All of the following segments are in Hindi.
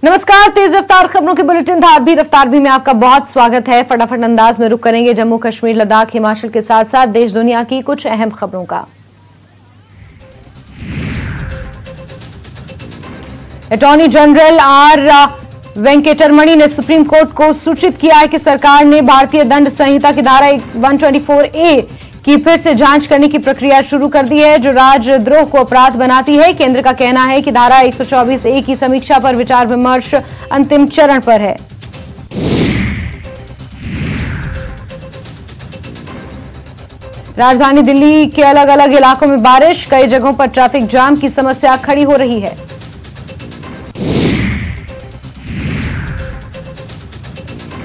नमस्कार, तेज रफ्तार खबरों के बुलेटिन धार भी रफ्तार भी में आपका बहुत स्वागत है। फटाफट अंदाज में रुक करेंगे जम्मू कश्मीर, लद्दाख, हिमाचल के साथ साथ देश दुनिया की कुछ अहम खबरों का। अटॉर्नी जनरल आर वेंकटरमणि ने सुप्रीम कोर्ट को सूचित किया है कि सरकार ने भारतीय दंड संहिता की धारा 124A की फिर से जांच करने की प्रक्रिया शुरू कर दी है, जो राजद्रोह को अपराध बनाती है। केंद्र का कहना है कि धारा 124A की समीक्षा पर विचार विमर्श अंतिम चरण पर है। राजधानी दिल्ली के अलग अलग इलाकों में बारिश, कई जगहों पर ट्रैफिक जाम की समस्या खड़ी हो रही है।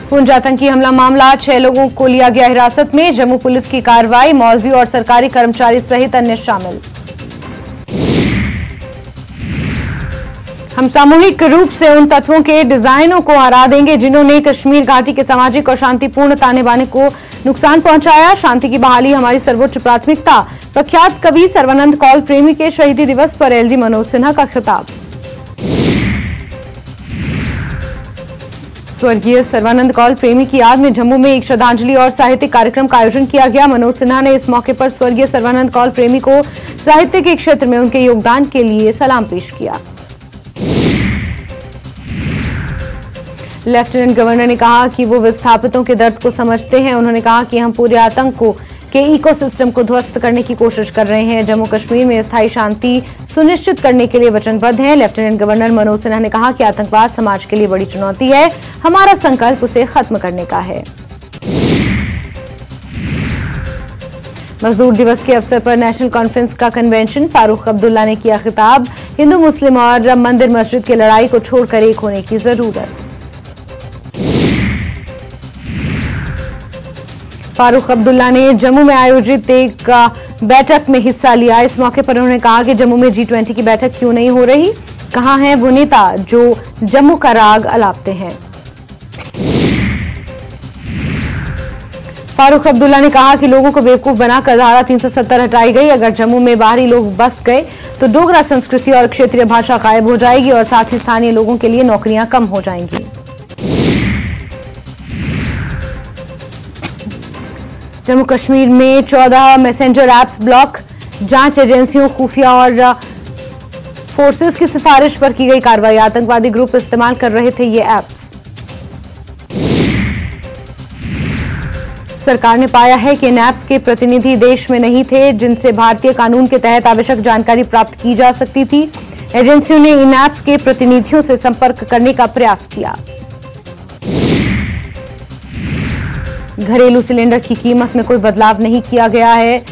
पुंछ आतंकी हमला मामला, 6 लोगों को लिया गया हिरासत में, जम्मू पुलिस की कार्रवाई, मौलवी और सरकारी कर्मचारी सहित अन्य शामिल। हम सामूहिक रूप से उन तत्वों के डिजाइनों को हरा देंगे जिन्होंने कश्मीर घाटी के सामाजिक और शांतिपूर्ण ताने बाने को नुकसान पहुंचाया। शांति की बहाली हमारी सर्वोच्च प्राथमिकता। प्रख्यात कवि सर्वानंद कौल प्रेमी के शहीदी दिवस पर एलजी मनोज सिन्हा का खिताब। स्वर्गीय सर्वानंद कौल प्रेमी की याद में जम्मू में एक श्रद्धांजलि और साहित्यिक कार्यक्रम का आयोजन किया गया। मनोज सिन्हा ने इस मौके पर स्वर्गीय सर्वानंद कौल प्रेमी को साहित्य के क्षेत्र में उनके योगदान के लिए सलाम पेश किया। लेफ्टिनेंट गवर्नर ने कहा कि वो विस्थापितों के दर्द को समझते हैं। उन्होंने कहा कि हम पूरे आतंक के इकोसिस्टम को ध्वस्त करने की कोशिश कर रहे हैं। जम्मू कश्मीर में स्थायी शांति सुनिश्चित करने के लिए वचनबद्ध हैं। लेफ्टिनेंट गवर्नर मनोज सिन्हा ने कहा कि आतंकवाद समाज के लिए बड़ी चुनौती है, हमारा संकल्प उसे खत्म करने का है। मजदूर दिवस के अवसर पर नेशनल कॉन्फ्रेंस का कन्वेंशन, फारूक अब्दुल्ला ने किया खिताब। हिंदू मुस्लिम और मंदिर मस्जिद की लड़ाई को छोड़कर एक होने की जरूरत। फारूक अब्दुल्ला ने जम्मू में आयोजित एक बैठक में हिस्सा लिया। इस मौके पर उन्होंने कहा कि जम्मू में G20 की बैठक क्यों नहीं हो रही, कहां हैं वो नेता जो जम्मू का राग अलापते हैं। फारूक अब्दुल्ला ने कहा कि लोगों को बेवकूफ बनाकर धारा 370 हटाई गई। अगर जम्मू में बाहरी लोग बस गए तो डोगरा संस्कृति और क्षेत्रीय भाषा गायब हो जाएगी और साथ ही स्थानीय लोगों के लिए नौकरियां कम हो जाएंगी। जम्मू कश्मीर में 14 मैसेंजर ऐप्स ब्लॉक, जांच एजेंसियों, खुफिया और फोर्सेस की सिफारिश पर की गई कार्रवाई। आतंकवादी ग्रुप इस्तेमाल कर रहे थे ये ऐप्स। सरकार ने पाया है कि इन ऐप्स के प्रतिनिधि देश में नहीं थे जिनसे भारतीय कानून के तहत आवश्यक जानकारी प्राप्त की जा सकती थी। एजेंसियों ने इन ऐप्स के प्रतिनिधियों से संपर्क करने का प्रयास किया। घरेलू सिलेंडर की कीमत में कोई बदलाव नहीं किया गया है।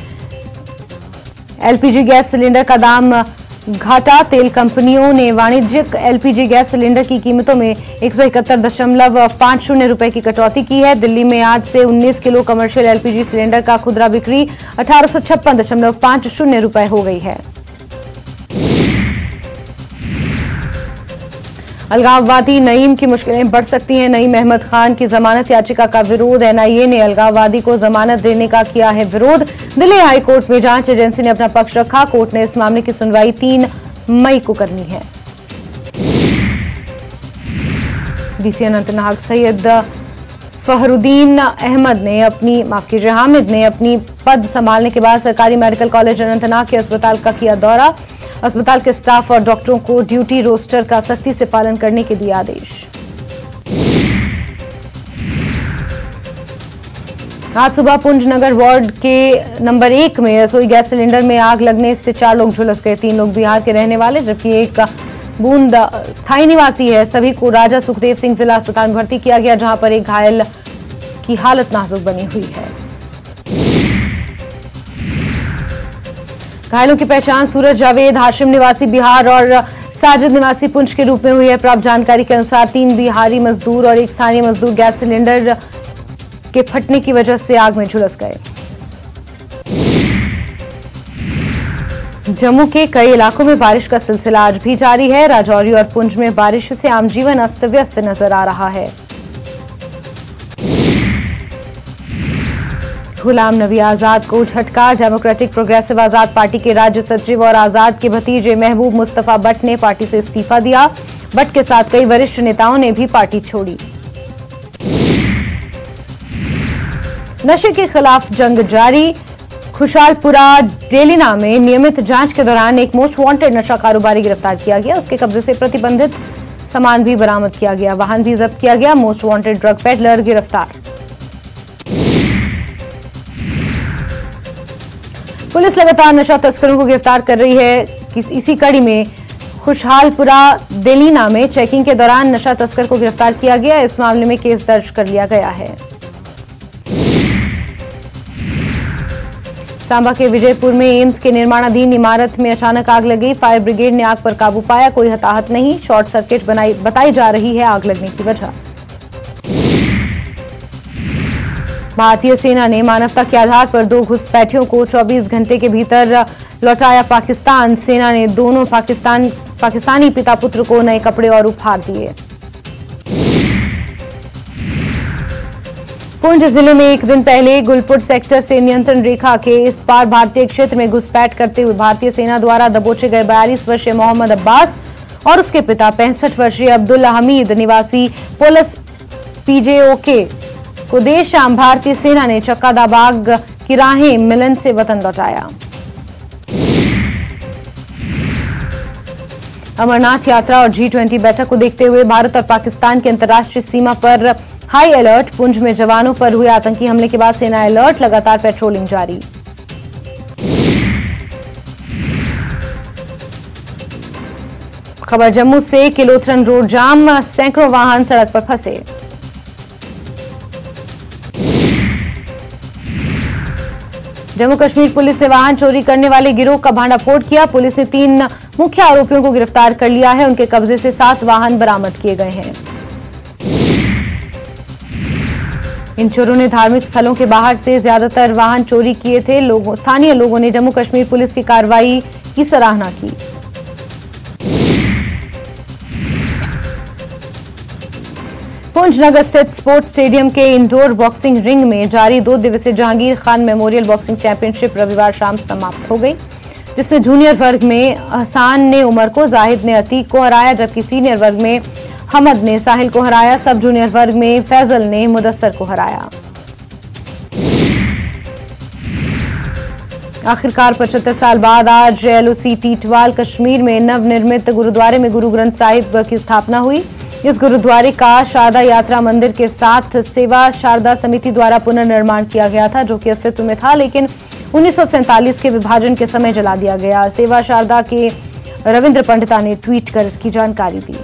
एलपीजी गैस सिलेंडर का दाम घाटा। तेल कंपनियों ने वाणिज्यिक एलपीजी गैस सिलेंडर की कीमतों में 171.50 रुपए की कटौती की है। दिल्ली में आज से 19 किलो कमर्शियल एलपीजी सिलेंडर का खुदरा बिक्री 1856.50 रुपए हो गई है। अलगाववादी नईम की मुश्किलें बढ़ सकती हैं। नईम अहमद खान की जमानत याचिका का विरोध। एनआईए ने अलगाववादी को जमानत देने का किया है विरोध। दिल्ली हाई कोर्ट में जांच एजेंसी ने अपना पक्ष रखा। कोर्ट ने इस मामले की सुनवाई 3 मई को करनी है। डीसी अनंतनाग सैयद फहरुद्दीन हामिद ने अपनी पद संभालने के बाद सरकारी मेडिकल कॉलेज अनंतनाग के अस्पताल का किया दौरा। अस्पताल के स्टाफ और डॉक्टरों को ड्यूटी रोस्टर का सख्ती से पालन करने के दिए आदेश। आज सुबह पुंछ नगर वार्ड के नंबर 1 में रसोई गैस सिलेंडर में आग लगने से 4 लोग झुलस गए। 3 लोग बिहार के रहने वाले जबकि एक बूंद स्थायी निवासी है। सभी को राजा सुखदेव सिंह जिला अस्पताल में भर्ती किया गया, जहां पर एक घायल की हालत नाजुक बनी हुई है। घायलों की पहचान सूरज जावेद हाशिम निवासी बिहार और साजिद निवासी पुंछ के रूप में हुई है। प्राप्त जानकारी के अनुसार 3 बिहारी मजदूर और एक स्थानीय मजदूर गैस सिलेंडर के फटने की वजह से आग में झुलस गए। जम्मू के कई इलाकों में बारिश का सिलसिला आज भी जारी है। राजौरी और पुंछ में बारिश से आम जीवन अस्त व्यस्त नजर आ रहा है। गुलाम नबी आजाद को झटका। डेमोक्रेटिक प्रोग्रेसिव आजाद पार्टी के राज्य सचिव और आजाद के भतीजे महबूब मुस्तफा भट्ट ने पार्टी से इस्तीफा दिया। भट्ट के साथ कई वरिष्ठ नेताओं ने भी पार्टी छोड़ी। नशे के खिलाफ जंग जारी। खुशहालपुरा डेलिना में नियमित जांच के दौरान एक मोस्ट वांटेड नशा कारोबारी गिरफ्तार किया गया। उसके कब्जे से प्रतिबंधित सामान भी बरामद किया गया, वाहन भी जब्त किया गया। मोस्ट वांटेड ड्रग पेडलर गिरफ्तार। पुलिस लगातार नशा तस्करों को गिरफ्तार कर रही है। इसी कड़ी में खुशहालपुरा डेलिना में चेकिंग के दौरान नशा तस्कर को गिरफ्तार किया गया। इस मामले में केस दर्ज कर लिया गया है। सांबा के विजयपुर में एम्स के निर्माणाधीन इमारत में अचानक आग लगी। फायर ब्रिगेड ने आग पर काबू पाया, कोई हताहत नहीं। शॉर्ट सर्किट बताई जा रही है आग लगने की वजह। भारतीय सेना ने मानवता के आधार पर 2 घुसपैठियों को 24 घंटे के भीतर लौटाया पाकिस्तान। सेना ने दोनों पाकिस्तानी पिता पुत्र को नए कपड़े और उपहार दिए। पुंछ जिले में एक दिन पहले गुलपुर सेक्टर से नियंत्रण रेखा के इस पार भारतीय क्षेत्र में घुसपैठ करते हुए भारतीय सेना द्वारा दबोचे गए 42 वर्षीय मोहम्मद अब्बास और उसके पिता 65 वर्षीय अब्दुल हमीद निवासी पुलिस पीजेओके को देर शाम भारतीय सेना ने चक्कादाबाग की राहें मिलन से वतन लौटाया। अमरनाथ यात्रा और G20 बैठक को देखते हुए भारत और पाकिस्तान की अंतर्राष्ट्रीय सीमा पर हाई अलर्ट। पुंछ में जवानों पर हुए आतंकी हमले के बाद सेना अलर्ट, लगातार पेट्रोलिंग जारी। खबर जम्मू से, किलोथरन रोड जाम, सैकड़ों वाहन सड़क पर फंसे। जम्मू कश्मीर पुलिस ने वाहन चोरी करने वाले गिरोह का भांडाफोड़ किया। पुलिस ने 3 मुख्य आरोपियों को गिरफ्तार कर लिया है। उनके कब्जे से 7 वाहन बरामद किए गए हैं। इन चोरों ने धार्मिक स्थलों के बाहर से ज्यादातर वाहन चोरी किए थे। स्थानीय लोगों ने जम्मू कश्मीर पुलिस की कार्रवाई की सराहना की। पुंछ नगर स्थित स्पोर्ट्स स्टेडियम के इंडोर बॉक्सिंग रिंग में जारी 2 दिवसीय Jahangir Khan memorial boxing championship रविवार शाम समाप्त हो गई, जिसमें जूनियर वर्ग में हसान ने उमर को, जाहिद ने अतीक को हराया, जबकि सीनियर वर्ग में हमद ने साहिल को हराया। सब जूनियर वर्ग में फैजल ने मुदस्सर को हराया। आखिरकार 75 साल बाद आज LOC टीटवाल कश्मीर में नवनिर्मित गुरुद्वारे में गुरु ग्रंथ साहिब की स्थापना हुई। इस गुरुद्वारे का शारदा यात्रा मंदिर के साथ सेवा शारदा समिति द्वारा पुनर्निर्माण किया गया था, जो कि अस्तित्व में था लेकिन 1947 के विभाजन के समय जला दिया गया। सेवा शारदा के रविंद्र पंडिता ने ट्वीट कर इसकी जानकारी दी।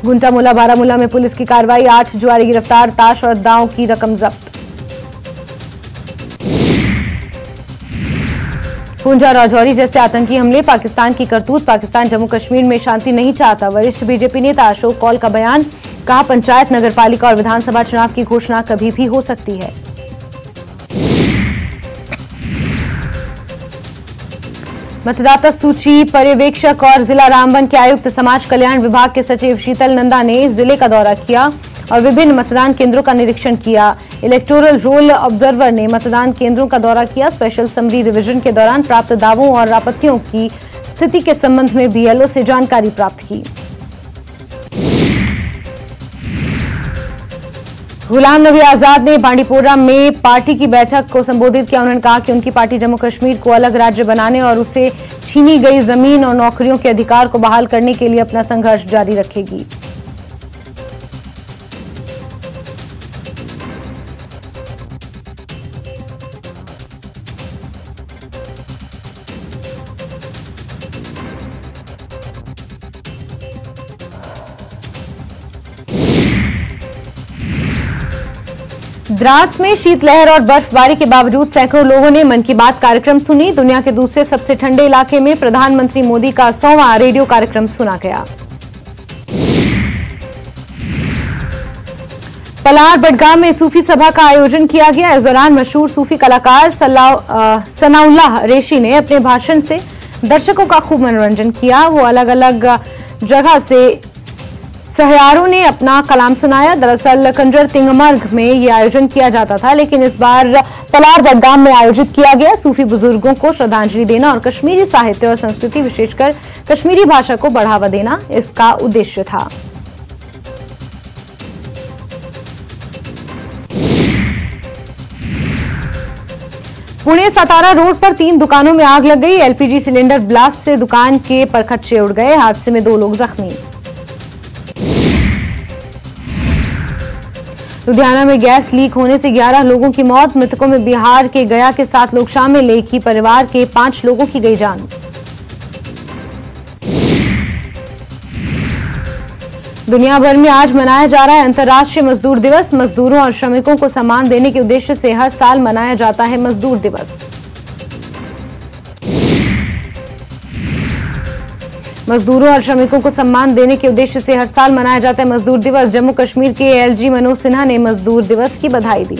गुंटामुला बारामूला में पुलिस की कार्रवाई, 8 जुआरी गिरफ्तार, ताश और दांव की रकम जब्त। पूंजा राजौरी जैसे आतंकी हमले, पाकिस्तान की करतूत। पाकिस्तान जम्मू कश्मीर में शांति नहीं चाहता। वरिष्ठ बीजेपी नेता अशोक कौल का बयान, कहा पंचायत, नगरपालिका और विधानसभा चुनाव की घोषणा कभी भी हो सकती है। मतदाता सूची पर्यवेक्षक और जिला रामबन के आयुक्त समाज कल्याण विभाग के सचिव शीतल नंदा ने जिले का दौरा किया और विभिन्न मतदान केंद्रों का निरीक्षण किया। इलेक्टोरल रोल ऑब्जर्वर ने मतदान केंद्रों का दौरा किया। स्पेशल समरी रिवीजन के दौरान प्राप्त दावों और आपत्तियों की स्थिति के संबंध में BLO से जानकारी प्राप्त की। गुलाम नबी आजाद ने बांडीपोरा में पार्टी की बैठक को संबोधित किया। उन्होंने कहा कि उनकी पार्टी जम्मू कश्मीर को अलग राज्य बनाने और उससे छीनी गई जमीन और नौकरियों के अधिकार को बहाल करने के लिए अपना संघर्ष जारी रखेगी। द्रास में शीतलहर और बर्फबारी के बावजूद सैकड़ों लोगों ने मन की बात कार्यक्रम सुनी। दुनिया के दूसरे सबसे ठंडे इलाके में प्रधानमंत्री मोदी का 100वां रेडियो कार्यक्रम सुना गया। पलार बडगाम में सूफी सभा का आयोजन किया गया। इस दौरान मशहूर सूफी कलाकार सनाउल्लाह रेशी ने अपने भाषण से दर्शकों का खूब मनोरंजन किया। वो अलग अलग जगह से सहयारों ने अपना कलाम सुनाया। दरअसल कंजर तिंगमर्ग में ये आयोजन किया जाता था, लेकिन इस बार पलार बडगाम में आयोजित किया गया। सूफी बुजुर्गों को श्रद्धांजलि देना और कश्मीरी साहित्य और संस्कृति, विशेषकर कश्मीरी भाषा को बढ़ावा देना इसका उद्देश्य था। पुणे सतारा रोड पर 3 दुकानों में आग लग गई। एलपीजी सिलेंडर ब्लास्ट से दुकान के परखच्चे उड़ गए। हादसे में 2 लोग जख्मी। लुधियाना में गैस लीक होने से 11 लोगों की मौत। मृतकों में बिहार के गया के 7 लोग शामिल। एक ही परिवार के 5 लोगों की गई जान। दुनिया भर में आज मनाया जा रहा है अंतर्राष्ट्रीय मजदूर दिवस। मजदूरों और श्रमिकों को सम्मान देने के उद्देश्य से हर साल मनाया जाता है मजदूर दिवस। मजदूरों और श्रमिकों को सम्मान देने के उद्देश्य से हर साल मनाया जाता है मजदूर दिवस। जम्मू कश्मीर के एलजी मनोज सिन्हा ने मजदूर दिवस की बधाई दी।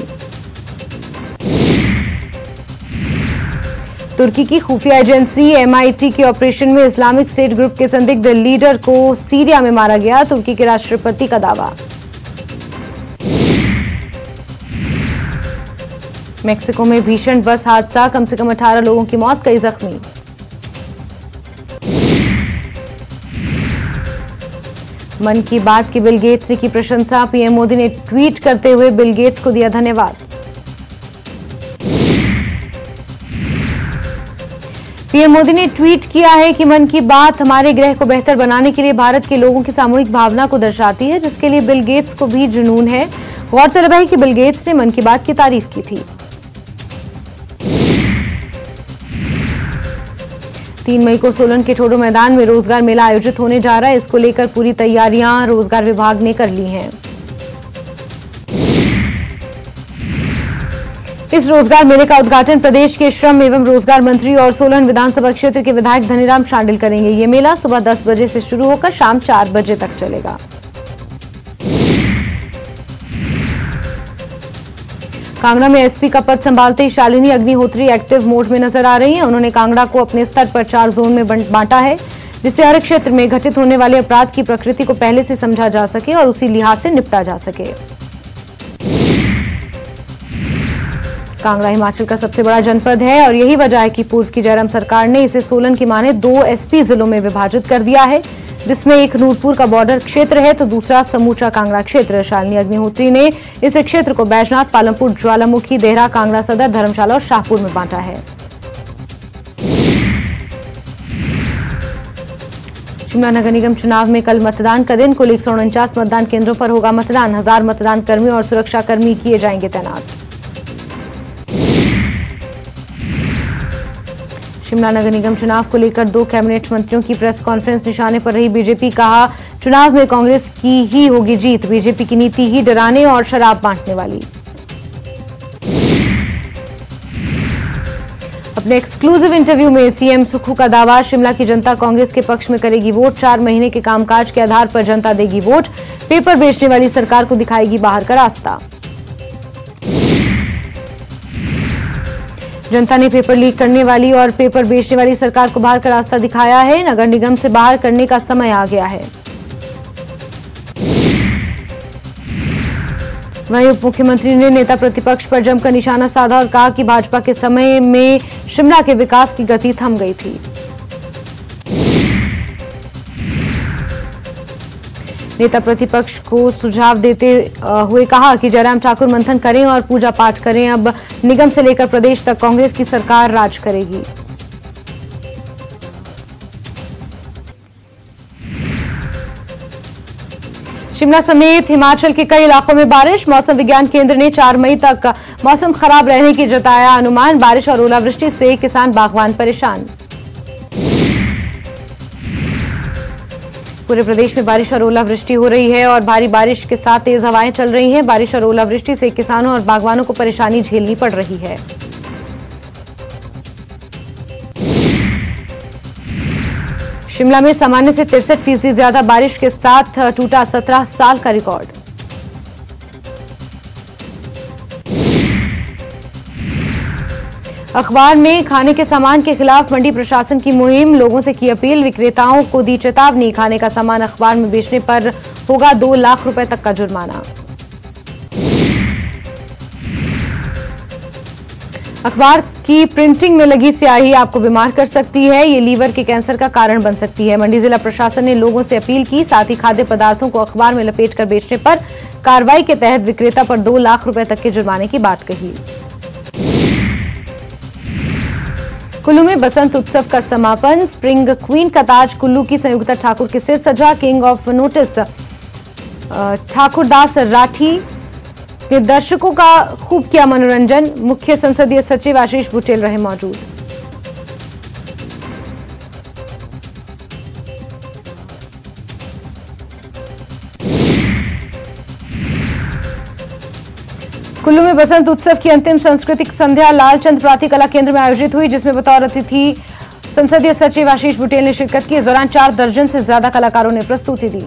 तुर्की की खुफिया एजेंसी MIT के ऑपरेशन में इस्लामिक स्टेट ग्रुप के संदिग्ध लीडर को सीरिया में मारा गया। तुर्की के राष्ट्रपति का दावा। मेक्सिको में भीषण बस हादसा, कम से कम 18 लोगों की मौत, कई जख्मी। मन की बात की बिल गेट्स ने की प्रशंसा। पीएम मोदी ने ट्वीट करते हुए बिल गेट्स को दिया धन्यवाद। पीएम मोदी ने ट्वीट किया है कि मन की बात हमारे ग्रह को बेहतर बनाने के लिए भारत के लोगों की सामूहिक भावना को दर्शाती है, जिसके लिए बिल गेट्स को भी जुनून है। गौरतलब है कि बिल गेट्स ने मन की बात की तारीफ की थी। 3 मई को सोलन के ठोडो मैदान में रोजगार मेला आयोजित होने जा रहा है। इसको लेकर पूरी तैयारियां रोजगार विभाग ने कर ली हैं। इस रोजगार मेले का उद्घाटन प्रदेश के श्रम एवं रोजगार मंत्री और सोलन विधानसभा क्षेत्र के विधायक धनीराम शांडिल करेंगे। ये मेला सुबह 10 बजे से शुरू होकर शाम 4 बजे तक चलेगा। कांगड़ा में एसपी का पद संभालते ही शालिनी अग्निहोत्री एक्टिव मोड में नजर आ रही हैं। उन्होंने कांगड़ा को अपने स्तर पर 4 जोन में बांटा है, जिससे हर क्षेत्र में घटित होने वाले अपराध की प्रकृति को पहले से समझा जा सके और उसी लिहाज से निपटा जा सके। कांगड़ा हिमाचल का सबसे बड़ा जनपद है और यही वजह है कि पूर्व की जयराम सरकार ने इसे सोलन की माने 2 एसपी जिलों में विभाजित कर दिया है, जिसमें एक नूरपुर का बॉर्डर क्षेत्र है तो दूसरा समूचा कांगड़ा क्षेत्र। शालिनी अग्निहोत्री ने इस क्षेत्र को बैजनाथ, पालमपुर, ज्वालामुखी, देहरा, कांगड़ा सदर, धर्मशाला और शाहपुर में बांटा है। शिमला नगर निगम चुनाव में कल मतदान का दिन। कुल 149 मतदान केंद्रों पर होगा मतदान। 1000 मतदान कर्मी और सुरक्षा कर्मी किए जाएंगे तैनात। शिमला नगर निगम चुनाव को लेकर 2 कैबिनेट मंत्रियों की प्रेस कॉन्फ्रेंस। निशाने पर रही बीजेपी। कहा, चुनाव में कांग्रेस की ही होगी जीत। बीजेपी की नीति ही डराने और शराब बांटने वाली। अपने एक्सक्लूसिव इंटरव्यू में सीएम सुक्खू का दावा, शिमला की जनता कांग्रेस के पक्ष में करेगी वोट। 4 महीने के कामकाज के आधार पर जनता देगी वोट। पेपर बेचने वाली सरकार को दिखाएगी बाहर का रास्ता। जनता ने पेपर लीक करने वाली और पेपर बेचने वाली सरकार को बाहर का रास्ता दिखाया है। नगर निगम से बाहर करने का समय आ गया है। वहीं उप मुख्यमंत्री ने नेता प्रतिपक्ष पर जमकर निशाना साधा और कहा कि भाजपा के समय में शिमला के विकास की गति थम गई थी। नेता प्रतिपक्ष को सुझाव देते हुए कहा कि जयराम ठाकुर मंथन करें और पूजा पाठ करें। अब निगम से लेकर प्रदेश तक कांग्रेस की सरकार राज करेगी। शिमला समेत हिमाचल के कई इलाकों में बारिश। मौसम विज्ञान केंद्र ने 4 मई तक मौसम खराब रहने की जताया अनुमान। बारिश और ओलावृष्टि से किसान बागवान परेशान। पूरे प्रदेश में बारिश और ओलावृष्टि हो रही है और भारी बारिश के साथ तेज हवाएं चल रही हैं। बारिश और ओलावृष्टि से किसानों और बागवानों को परेशानी झेलनी पड़ रही है। शिमला में सामान्य से 63% ज्यादा बारिश के साथ टूटा 17 साल का रिकॉर्ड। अखबार में खाने के सामान के खिलाफ मंडी प्रशासन की मुहिम, लोगों से की अपील, विक्रेताओं को दी चेतावनी, खाने का सामान अखबार में बेचने पर होगा 2 लाख रुपए तक का जुर्माना। अखबार की प्रिंटिंग में लगी स्याही आपको बीमार कर सकती है, ये लीवर के कैंसर का कारण बन सकती है। मंडी जिला प्रशासन ने लोगों से अपील की, साथ ही खाद्य पदार्थों को अखबार में लपेटकर बेचने पर कार्रवाई के तहत विक्रेता पर 2 लाख रुपए तक के जुर्माने की बात कही। कुल्लू में बसंत उत्सव का समापन, स्प्रिंग क्वीन का ताज कुल्लू की संयुक्ता ठाकुर के सिर सजा। King of notice Thakurdas Rathi ने दर्शकों का खूब किया मनोरंजन, मुख्य संसदीय सचिव आशीष बुटेल रहे मौजूद। कुल्लू में बसंत उत्सव की अंतिम सांस्कृतिक संध्या लालचंद प्राथी कला केंद्र में आयोजित हुई, जिसमें बतौर अतिथि संसदीय सचिव आशीष बुटेल ने शिरकत की। इस दौरान 4 दर्जन से ज्यादा कलाकारों ने प्रस्तुति दी।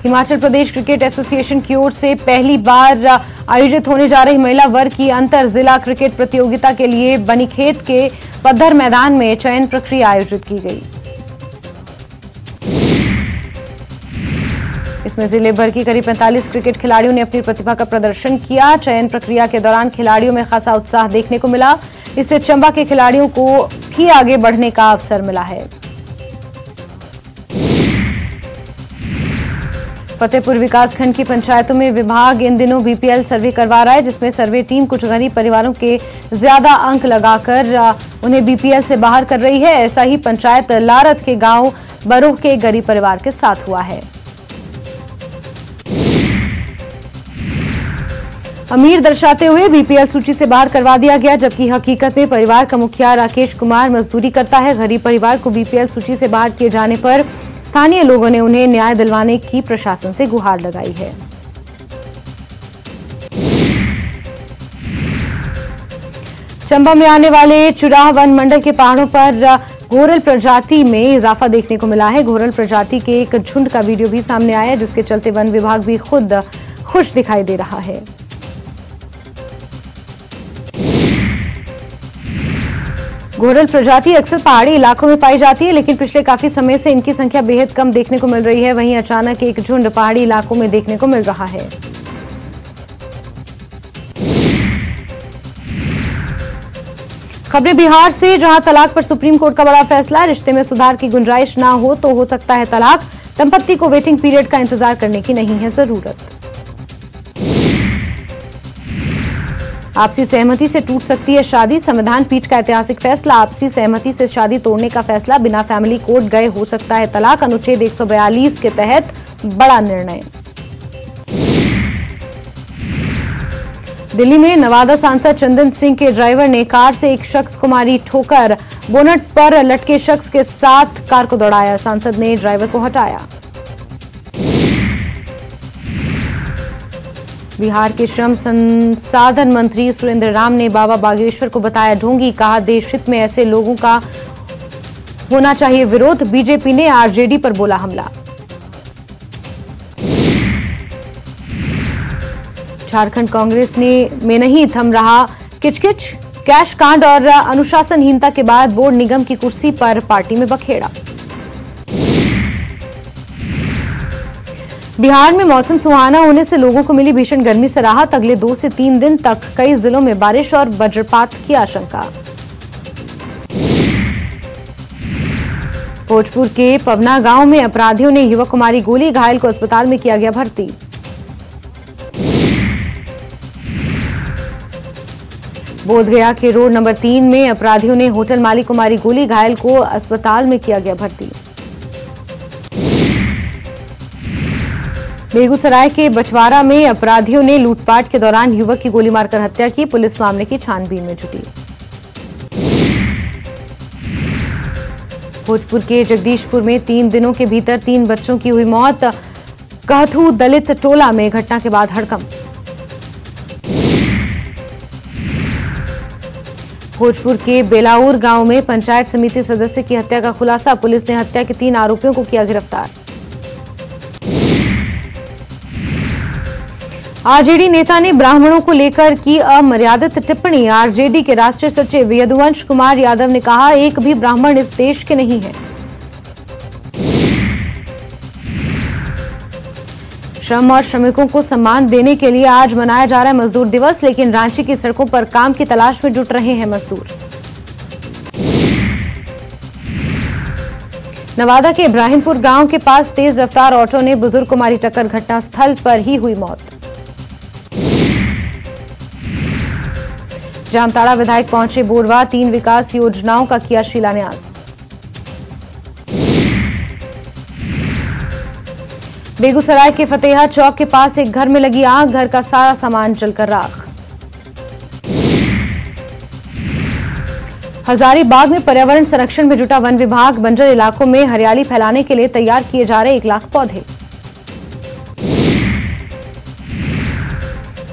हिमाचल प्रदेश क्रिकेट एसोसिएशन की ओर से पहली बार आयोजित होने जा रही महिला वर्ग की अंतर जिला क्रिकेट प्रतियोगिता के लिए बनीखेत के पद्धर मैदान में चयन प्रक्रिया आयोजित की गई। इसमें जिले भर की करीब 45 क्रिकेट खिलाड़ियों ने अपनी प्रतिभा का प्रदर्शन किया। चयन प्रक्रिया के दौरान खिलाड़ियों में खासा उत्साह देखने को मिला, इससे चंबा के खिलाड़ियों को भी आगे बढ़ने का अवसर मिला है। फतेहपुर विकासखंड की पंचायतों में विभाग इन दिनों बीपीएल सर्वे करवा रहा है, जिसमें सर्वे टीम कुछ गरीब परिवारों के ज्यादा अंक लगाकर उन्हें बीपीएल से बाहर कर रही है। ऐसा ही पंचायत लारत के गांव बरोह के गरीब परिवार के साथ हुआ है। अमीर दर्शाते हुए बीपीएल सूची से बाहर करवा दिया गया, जबकि हकीकत में परिवार का मुखिया राकेश कुमार मजदूरी करता है। गरीब परिवार को बीपीएल सूची से बाहर किए जाने पर स्थानीय लोगों ने उन्हें न्याय दिलवाने की प्रशासन से गुहार लगाई है। चंबा में आने वाले चुराह वन मंडल के पहाड़ों पर घोरल प्रजाति में इजाफा देखने को मिला है। घोरल प्रजाति के एक झुंड का वीडियो भी सामने आया है, जिसके चलते वन विभाग भी खुद खुश दिखाई दे रहा है। घोरल प्रजाति अक्सर पहाड़ी इलाकों में पाई जाती है, लेकिन पिछले काफी समय से इनकी संख्या बेहद कम देखने को मिल रही है। वहीं अचानक एक झुंड पहाड़ी इलाकों में देखने को मिल रहा है। खबरें बिहार से, जहां तलाक पर सुप्रीम कोर्ट का बड़ा फैसला, रिश्ते में सुधार की गुंजाइश ना हो तो हो सकता है तलाक। दंपत्ति को वेटिंग पीरियड का इंतजार करने की नहीं है जरूरत। आपसी सहमति से टूट सकती है शादी, संविधान पीठ का ऐतिहासिक फैसला। आपसी सहमति से शादी तोड़ने का फैसला, बिना फैमिली कोर्ट गए हो सकता है तलाक। अनुच्छेद 142 के तहत बड़ा निर्णय। दिल्ली में नवादा सांसद चंदन सिंह के ड्राइवर ने कार से एक शख्स को मारी ठोकर, बोनट पर लटके शख्स के साथ कार को दौड़ाया। सांसद ने ड्राइवर को हटाया। बिहार के श्रम संसाधन मंत्री सुरेंद्र राम ने बाबा बागेश्वर को बताया ढोंगी, कहा देश हित में ऐसे लोगों का होना चाहिए विरोध। बीजेपी ने आरजेडी पर बोला हमला। झारखंड कांग्रेस में नहीं थम रहा किचकिच, कैश कांड और अनुशासनहीनता के बाद बोर्ड निगम की कुर्सी पर पार्टी में बखेड़ा। बिहार में मौसम सुहाना होने से लोगों को मिली भीषण गर्मी से राहत। अगले 2 से 3 दिन तक कई जिलों में बारिश और वज्रपात की आशंका। भोजपुर के पवना गांव में अपराधियों ने युवक को मारी गोली, घायल को अस्पताल में किया गया भर्ती। बोधगया के रोड नंबर 3 में अपराधियों ने होटल मालिक को मारी गोली, घायल को अस्पताल में किया गया भर्ती। बेगूसराय के बछवाड़ा में अपराधियों ने लूटपाट के दौरान युवक की गोली मारकर हत्या की, पुलिस मामले की छानबीन में जुटी। भोजपुर के जगदीशपुर में 3 दिनों के भीतर 3 बच्चों की हुई मौत, कहथू दलित टोला में घटना के बाद हड़कंप। भोजपुर के बेलाउर गांव में पंचायत समिति सदस्य की हत्या का खुलासा, पुलिस ने हत्या के 3 आरोपियों को किया गिरफ्तार। आरजेडी नेता ने ब्राह्मणों को लेकर की अमर्यादित टिप्पणी। आरजेडी के राष्ट्रीय सचिव यदुवंश कुमार यादव ने कहा, एक भी ब्राह्मण इस देश के नहीं है। श्रम और श्रमिकों को सम्मान देने के लिए आज मनाया जा रहा है मजदूर दिवस, लेकिन रांची की सड़कों पर काम की तलाश में जुट रहे हैं मजदूर। नवादा के इब्राहिमपुर गांव के पास तेज रफ्तार ऑटो ने बुजुर्ग को मारी टक्कर, घटनास्थल पर ही हुई मौत। जामताड़ा विधायक पहुंचे बोरवा, 3 विकास योजनाओं का किया शिलान्यास। बेगूसराय के फतेहा चौक के पास एक घर में लगी आग, घर का सारा सामान जलकर राख। हजारीबाग में पर्यावरण संरक्षण में जुटा वन विभाग, बंजर इलाकों में हरियाली फैलाने के लिए तैयार किए जा रहे 1 लाख पौधे।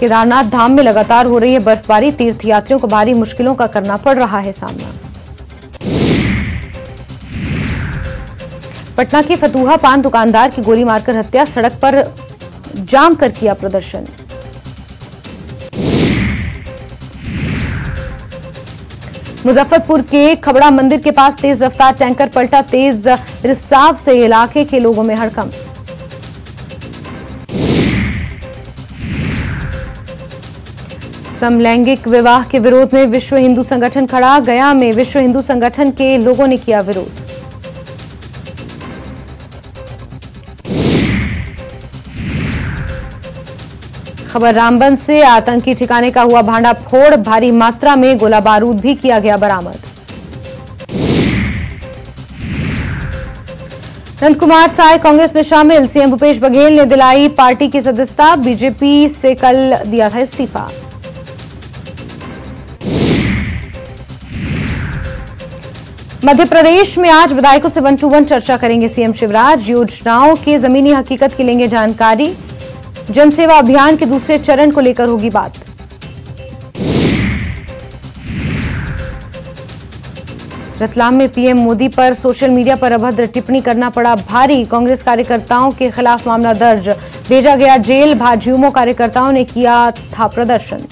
केदारनाथ धाम में लगातार हो रही है बर्फबारी, तीर्थयात्रियों को भारी मुश्किलों का करना पड़ रहा है सामना। पटना के फतूहा पान दुकानदार की गोली मारकर हत्या, सड़क पर जाम कर किया प्रदर्शन। मुजफ्फरपुर के खबड़ा मंदिर के पास तेज रफ्तार टैंकर पलटा, तेज रिसाव से इलाके के लोगों में हड़कंप। समलैंगिक विवाह के विरोध में विश्व हिंदू संगठन खड़ा, गया में विश्व हिंदू संगठन के लोगों ने किया विरोध। खबर रामबन से, आतंकी ठिकाने का हुआ भांडाफोड़, भारी मात्रा में गोला बारूद भी किया गया बरामद। नंदकुमार साय कांग्रेस में शामिल, सीएम भूपेश बघेल ने दिलाई पार्टी की सदस्यता, बीजेपी से कल दिया था इस्तीफा। मध्य प्रदेश में आज विधायकों से 1 to 1 चर्चा करेंगे सीएम शिवराज, योजनाओं की जमीनी हकीकत की लेंगे जानकारी। जनसेवा अभियान के दूसरे चरण को लेकर होगी बात। रतलाम में पीएम मोदी पर सोशल मीडिया पर अभद्र टिप्पणी करना पड़ा भारी, कांग्रेस कार्यकर्ताओं के खिलाफ मामला दर्ज, भेजा गया जेल, भाजयुमो कार्यकर्ताओं ने किया था प्रदर्शन।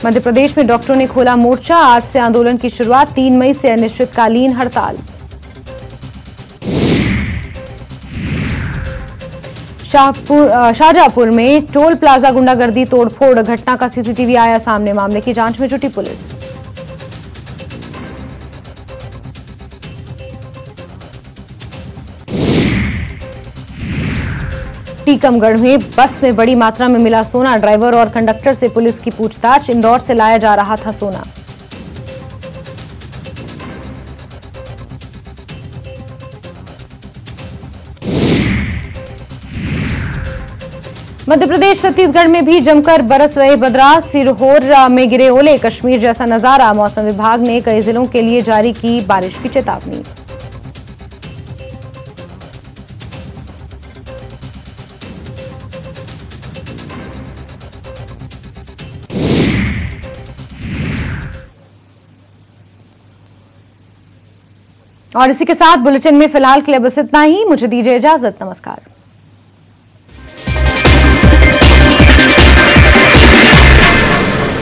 मध्य प्रदेश में डॉक्टरों ने खोला मोर्चा, आज से आंदोलन की शुरुआत, 3 मई से अनिश्चितकालीन हड़ताल। शाहजहांपुर में टोल प्लाजा गुंडागर्दी तोड़फोड़, घटना का सीसीटीवी आया सामने, मामले की जांच में जुटी पुलिस। टीकमगढ़ में बस में बड़ी मात्रा में मिला सोना, ड्राइवर और कंडक्टर से पुलिस की पूछताछ, इंदौर से लाया जा रहा था सोना। मध्य प्रदेश छत्तीसगढ़ में भी जमकर बरस रहे बदरा, सिरहोर में गिरे ओले, कश्मीर जैसा नजारा, मौसम विभाग ने कई जिलों के लिए जारी की बारिश की चेतावनी। और इसी के साथ बुलेटिन में फिलहाल के लिए बस इतना ही, मुझे दीजिए इजाजत, नमस्कार।